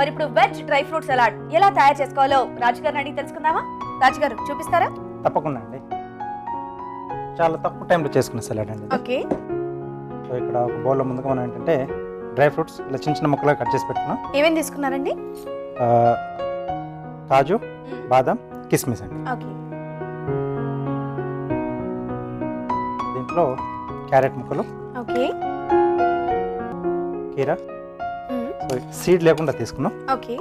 మరి ఇప్పుడు veg dry fruit salad ఎలా తయారు చేసుకోవాలో రాజు గారిని అడిగి తెలుసుకుందామా? రాజు గారు చూపిస్తారా? తప్పకుండా అండి. చాలా తక్కువ టైంలో చేసుకునే సలాడ్ అండి. ఓకే. సో ఇక్కడ ఒక బౌల్లో ముందుగా మనం ఏంటంటే డ్రై ఫ్రూట్స్ ఇలా చిన్న చిన్న ముక్కలుగా కట్ చేసి పెట్టుకున్నాం. ఏమేమి తీసుకున్నారండి? కాజు, బాదం, కిస్మిస్ అండి. ఓకే. దీంట్లో క్యారెట్ ముక్కలు, ఓకే, కీరా, సో సీడ్ లేకుండా తీసుకున్నాం. ఓకే.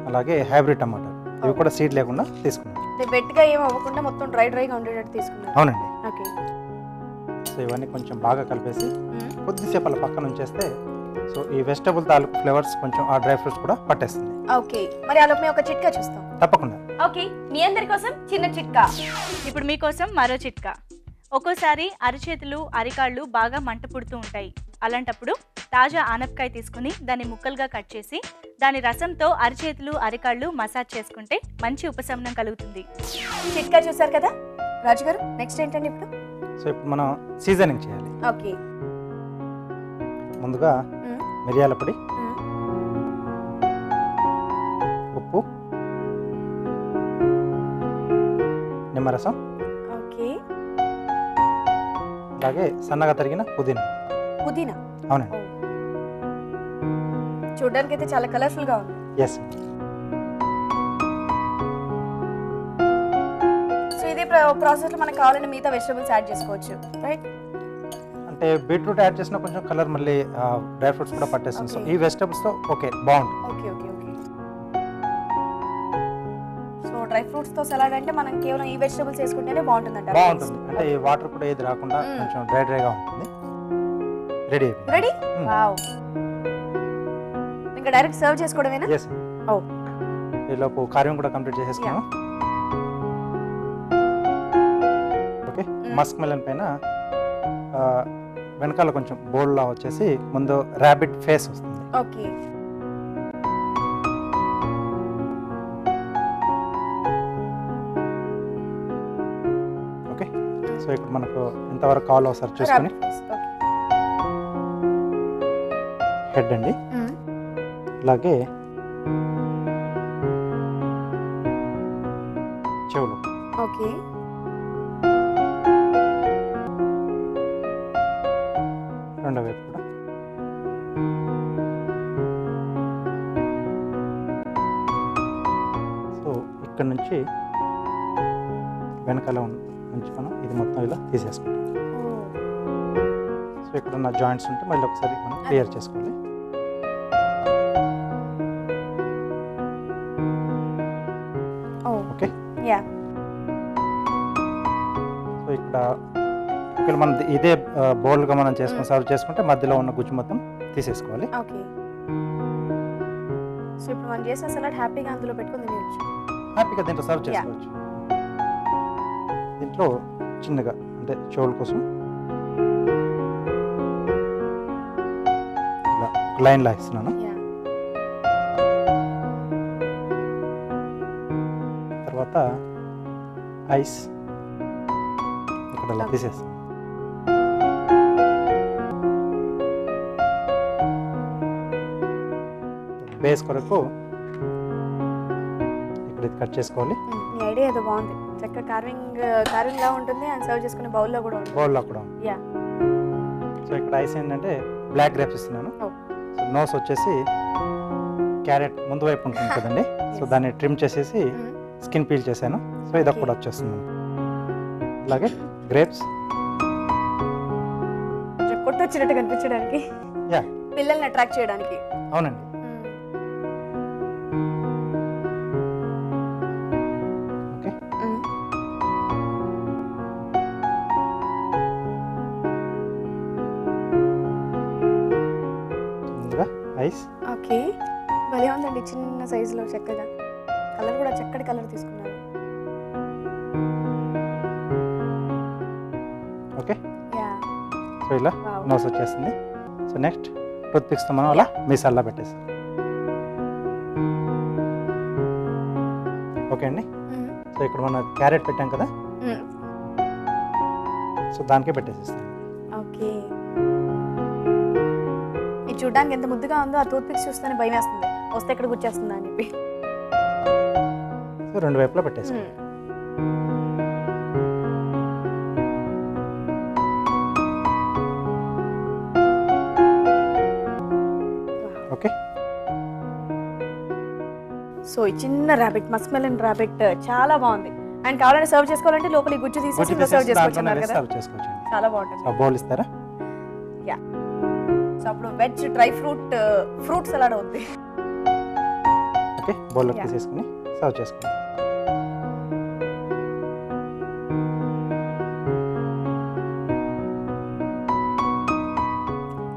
అలాగే హైబ్రిడ్ టమాటా, ఇవి కూడా సీడ్ లేకుండా తీసుకున్నాం. వెట్గా ఏం అవ్వకుండా మొత్తం డ్రైగా ఉండేటట్టు తీసుకున్నాం. అవునండి. ఓకే. సో ఇవన్నీ కొంచెం బాగా కలిపేసి కొద్దిసేపు అలా పక్కన ఉంచేస్తే సో ఈ వెజిటబుల్ తాలూకు ఫ్లేవర్స్ కొంచెం ఆ డ్రై ఫ్రూట్స్ కూడా పట్టేస్తుంది. ఓకే. మరి అలా మేము ఒక చిట్కా చూస్తాం. తప్పకుండా. ఓకే, మీ అందరి కోసం చిన్న చిట్కా. ఇప్పుడు మీకోసం మరో చిట్కా. ఒక్కోసారి అరిచేతులు అరికాళ్ళు బాగా మంట పుడుతూ ఉంటాయి. అలాంటప్పుడు తాజా ఆనపకాయ తీసుకుని దాన్ని ముక్కలుగా కట్ చేసి దాని రసంతో అరిచేతులు అరికాళ్ళు మసాజ్ చేసుకుంటే మంచి ఉపశమనం కలుగుతుంది. చిట్కా చూసారు కదా రాజుగారు, నెక్స్ట్ ఏంటండి ఇప్పుడు? సో ఇప్పుడు మనం సీజనింగ్ చేయాలి. ఓకే. ముందుగా మిరియాల పొడి, ఉప్పు, నిమ్మరసం, ఓకే, అలాగే సన్నగా తరిగిన పుదీనా. పుదీనా? అవునండి. చూడడానికి అయితే చాలా కలర్ఫుల్ గా ఉంది. ఎస్. సో ఇదే ప్రాసెస్ లో మనకు కావాలని మిగతా వెజిటబుల్స్ యాడ్ చేసుకోవచ్చు, రైట్? అంటే బీట్రూట్ యాడ్ చేసిన కొంచెం కలర్ మళ్ళీ డ్రై ఫ్రూట్స్ కూడా పట్టేస్తుంది. సో ఈ వెజిటబుల్స్ తో ఓకే బాగుంటుంది. Okay okay okay. So dry fruits తో సలాడ్ అంటే మనం కేవలం ఈ వెజిటబుల్స్ వేసుకుంటేనే బాగుంటుందంట. బాగుంటుంది. అంటే ఈ వాటర్ కూడా ఏది రాకుండా కొంచెం డ్రైగా ఉంటుంది. Ready ready. వావ్. ఇంకా డైరెక్ట్ సర్వ్ చేసుకోవడమేనా? ఎస్. ఓ ఈలోపు కార్యం కూడా కంప్లీట్ చేసేసుకున్నాం. ఓకే. మస్క్ మెలన్ పైన వెనకాల కొంచెం బోల్డ్లా వచ్చేసి ముందు ర్యాబిట్ ఫేస్ వస్తుంది. ఓకే. ఓకే. సో ఇక్కడ మనకు ఎంతవరకు కావాలో ఒకసారి చూసుకొని హెడ్ అండి, అలాగే చెవులు. ఓకే. రెండో వైపు కూడా. సో ఇక్కడ నుంచి వెనకాల నుంచి మనం ఇది మొత్తం ఇలా తీసేసుకుంటాం. సో ఇక్కడ ఉన్న జాయింట్స్ ఉంటే మళ్ళీ ఒకసారి మనం క్లియర్ చేసుకోవాలి. ఓకే. సో ఇక్కడ ఒకవేళ మనం ఇదే బౌల్గా మనం చేసుకొని సర్వ్ చేసుకుంటే మధ్యలో ఉన్న గుజ్జు మొత్తం తీసేసుకోవాలి. ఓకే. సో ఇప్పుడు మనం చేసిన సలాడ్ హ్యాపీగా అందులో పెట్టుకొని తినచ్చు. హ్యాపీగా దీంట్లో సర్వ్ చేసుకోవచ్చు. దీంట్లో చిన్నగా అంటే చెవుల కోసం ఇలా లైన్ లా ఇస్తున్నాను. తర్వాత ఐస్ ఇక్కడ ఇలా తీసేస్తాను. బేస్ కొరకు ఇక్కడ ఇది కట్ చేసుకోవాలి. ఈ ఐడియా ఏదో బాగుంది. చక్కగా కార్వింగ్ లా ఉంటుంది అండ్ సర్వ్ చేసుకునే బౌల్లో కూడా ఉంటుంది. బౌల్లో కూడా ఉంది. యా. సో ఇక్కడ ఐస్ ఏంటంటే బ్లాక్ గ్రేప్స్ ఇస్తున్నాను. సో నోస్ వచ్చేసి క్యారెట్ ముందు వైపు ఉంటుంది కదండి. సో దాన్ని ట్రిమ్ చేసేసి స్కిన్ పీల్ చేశాను. సో ఇది కూడా వచ్చేస్తుంది. అలాగే గ్రేప్స్ కొట్టొచ్చినట్టు కనిపించడానికి, యా, పిల్లల్ని అట్రాక్ట్ చేయడానికి. అవునండి. ఓకే. ముందుగా ఐస్. ఓకే. భలే ఉందండి చిన్న సైజులో చక్కగా. కలర్ కూడా చక్కటి కలర్ తీసుకున్నారు. ఓకే. యా. సో ఇలా నోస్ వచ్చేస్తుంది. సో నెక్స్ట్ టూత్ పిక్స్తో మనం అలా మీసాల్లా పెట్టేస్తాం. ఓకే అండి. సో ఇక్కడ మనం క్యారెట్ పెట్టాం కదా, సో దానికే పెట్టేసేస్తాం. ఓకే. ఇది చూడడానికి ఎంత ముద్దుగా ఉందో ఆ టూత్ పిక్స్ చూస్తేనే భయం వేస్తుంది, వస్తే ఎక్కడ గుచ్చేస్తుందా అని చెప్పి. సో 2 వైపులా పెట్టేసాను. ఓకే. సో ఈ చిన్న ర్యాబిట్, మస్మెలన్ ర్యాబిట్ చాలా బాగుంది. అండ్ కావాలంటే సర్వ్ చేసుకోవాలంటే లోపల గుజ్జు తీసేసి ఇందులో సర్వ్ చేసుకోవచ్చు అన్నారు కదా. సర్వ్ చేసుకోవచ్చు. చాలా బాగుంటుంది. సో బౌల్ ఇస్తారా? యా. సో అప్పుడు వెజ్ డ్రై ఫ్రూట్ సలాడ్ అవుతుంది. ఓకే, బౌల్లోకి తీసేసుకుని సర్వ్ చేసుకోండి.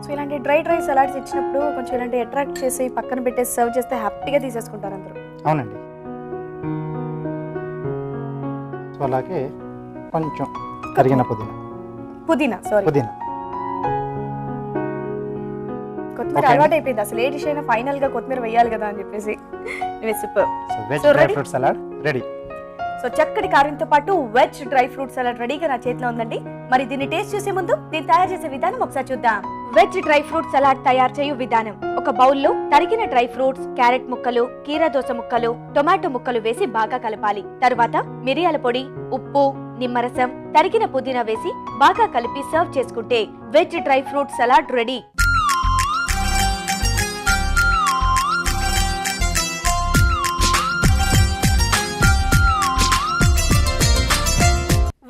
సో ఇలాంటి డ్రై సలాడ్స్ ఇచ్చినప్పుడు కొంచెం ఇలాంటి అట్రాక్ట్ చేసి పక్కన పెట్టేసి సర్వ్ చేస్తే హ్యాపీగా తీసేసుకుంటారు అందరూ. అవునండి. సో అలాగే కొంచెం తరిగిన పుదీనా. కొత్తిమీర అలవాటు అయిపోయింది. అసలు ఏ డిష్ అయినా ఫైనల్ గా కొత్తిమీర వేయాలి కదా అని చెప్పేసి. Super. So veg dry fruit salad ready. So చక్కటి కారంతో పాటు వెజ్ డ్రై ఫ్రూట్ సలాడ్ రెడీగా నా చేతిలో ఉందండి. మరి దీన్ని టేస్ట్ చేసే ముందు దీన్ని తయారు చేసే విధానం ఒకసారి చూద్దాం. వెజ్ డ్రై ఫ్రూట్ సలాడ్ తయారు చేయు విధానం. ఒక బౌల్లో తరిగిన డ్రై ఫ్రూట్స్, క్యారెట్ ముక్కలు, కీరా దోస ముక్కలు, టొమాటో ముక్కలు వేసి బాగా కలపాలి. తరువాత మిరియాల పొడి, ఉప్పు, నిమ్మరసం, తరిగిన పుదీనా వేసి బాగా కలిపి సర్వ్ చేసుకుంటే veg dry fruit salad ready.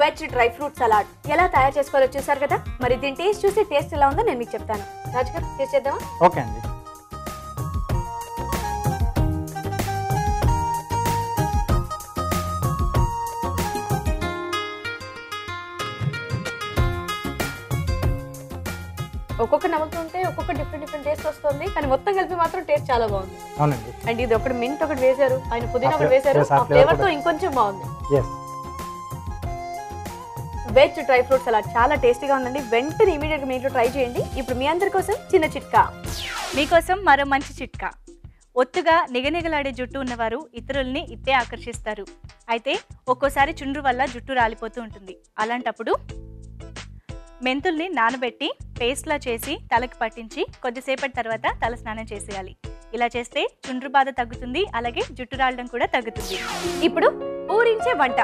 Veg dry fruit salad ఎలా తయారు చేసుకోవాలో చూసారు కదా. మరి దీని టేస్ట్ చూసి టేస్ట్ ఎలా ఉందో నేను మీకు చెప్తాను. రాజు గారు టేస్ట్ చేద్దామా? ఓకే అండి. ఒక్కొక్క నవ్వుతుంటే ఒక్కొక్క డిఫరెంట్ టేస్ట్ వస్తుంది, కానీ మొత్తం కలిపి మాత్రం టేస్ట్ చాలా బాగుంది. అవునండి. అండ్ ఇది ఒకటి మింట్ ఒకటి వేశారు, ఆయన పుదీనా ఒకటి వేశారు, ఆ ఫ్లేవర్ తో ఇంకొంచెం బాగుంది. వెజ్ డ్రై ఫ్రూట్ సలాడ్ చాలా టేస్టీగా ఉందండి. వెంటనే ఇమీడియట్ గా మీ ఇంట్లో ట్రై చేయండి. ఇప్పుడు మీ అందరి కోసం చిన్న చిట్కా. మీకోసం మరో మంచి చిట్కా. ఒత్తుగా నిగనిగలాడే జుట్టు ఉన్నవారు ఇతరుల్ని ఇట్టే ఆకర్షిస్తారు. అయితే ఒక్కోసారి చుండ్రు వల్ల జుట్టు రాలిపోతూ ఉంటుంది. అలాంటప్పుడు మెంతుల్ని నానబెట్టి పేస్ట్లా చేసి తలకి పట్టించి కొద్దిసేపటి తర్వాత తల స్నానం చేసేయాలి. ఇలా చేస్తే చుండ్రు బాధ తగ్గుతుంది, అలాగే జుట్టు రాలడం కూడా తగ్గుతుంది. ఇప్పుడు ఊరించే వంట.